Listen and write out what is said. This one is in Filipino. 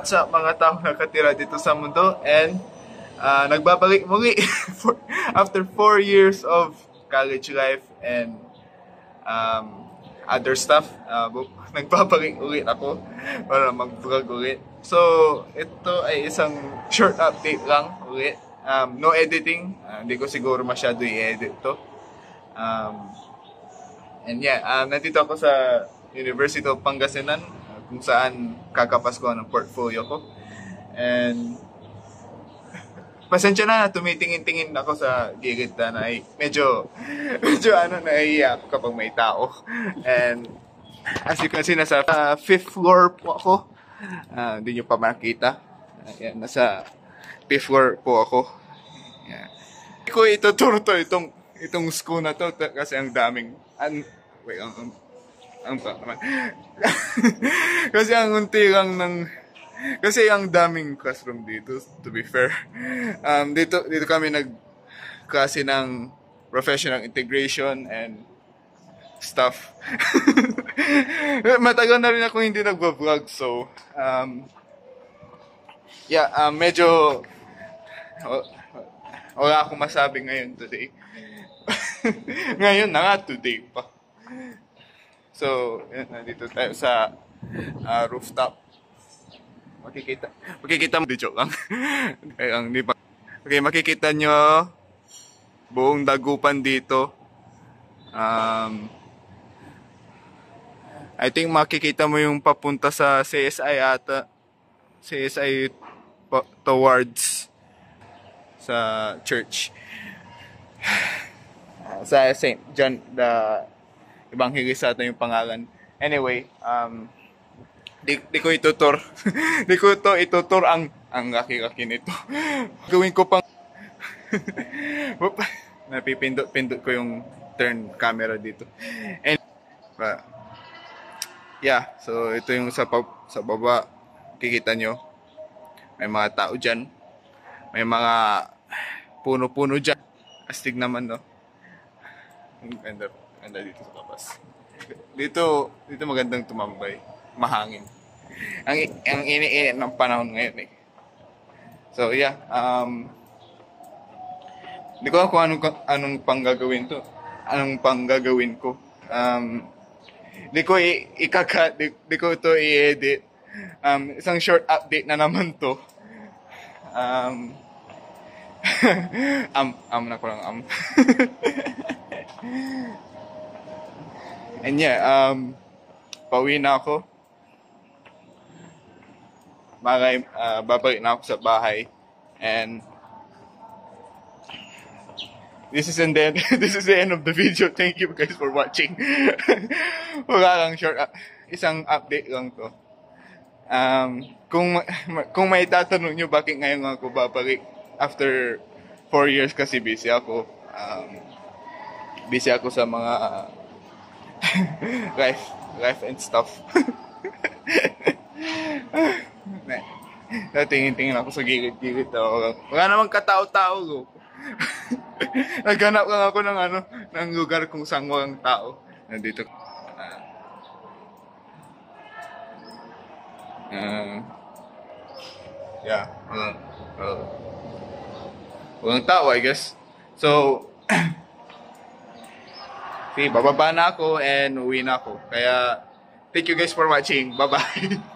salamat sa mga taong nakatira dito sa mundo and nagbabalik muli after 4 years of college life and other stuff. Nagbabalik ulit ako para mag-vlog ulit. So, ito ay isang short update lang ulit. No editing. Hindi ko siguro masyado i-edit to. And yeah, nandito ako sa University of Pangasinan kung saan kakapasko ng portfolio ko. And pasensya na, tumitingin-tingin ako sa gilid na medyo naiiyak kapag may tao. And as you can see, nasa 5th floor po ako. Hindi nyo pa makita. Ayan, nasa 5th floor po ako. Ayan. Hindi ko ituturo to itong school na to kasi ang daming kasi ang unti lang kasi ang daming classroom dito, to be fair. Dito kami nagklase ng professional integration and stuff. Matagal na rin ako hindi nagvo-vlog, so yeah, medyo wala akong masabi ngayon today. Ngayon na nga, today pa. So, nandito tayo sa rooftop. Makikita mo, joke lang. Okay, makikita nyo buong dagupan dito. I think makikita mo yung papunta sa CSI ata. CSI towards sa church. Sa St. John the Evangelist ata yung pangalan. Anyway, di ko itutur. Di ko to itutur ang laki-laki nito. Gawin ko pang napipindot-pindot ko yung turn camera dito. And yeah, so ito yung sa baba, kikita nyo. May mga tao dyan. May mga puno-puno dyan. Astig naman, no? Ganda dito sa labas. Dito magandang tumambay. Mahangin. Ang ini-init ng panahon ngayon, eh. So, yeah. Hindi ko alam kung anong pang gagawin to. Anong pang gagawin ko. Di ko di ko ito i-edit. Isang short update na naman to. Na ko lang And yeah, pauwi na ako. Babalik na ako sa bahay. And this is the end of the video. Thank you guys for watching. Wala lang short, isang update lang to. Kung may tatanong nyo bakit ngayon ako babalik after 4 years kasi busy ako. Busy ako sa mga life and stuff. Tingin-tingin ako sa gilid-gilid. Wala namang katao-tao. Naghanap lang ako ng lugar kung saan walang tao. Nandito. Yeah. Walang tao, I guess. So, okay, bababa na ako and uwi na ako. Kaya, thank you guys for watching. Bye-bye.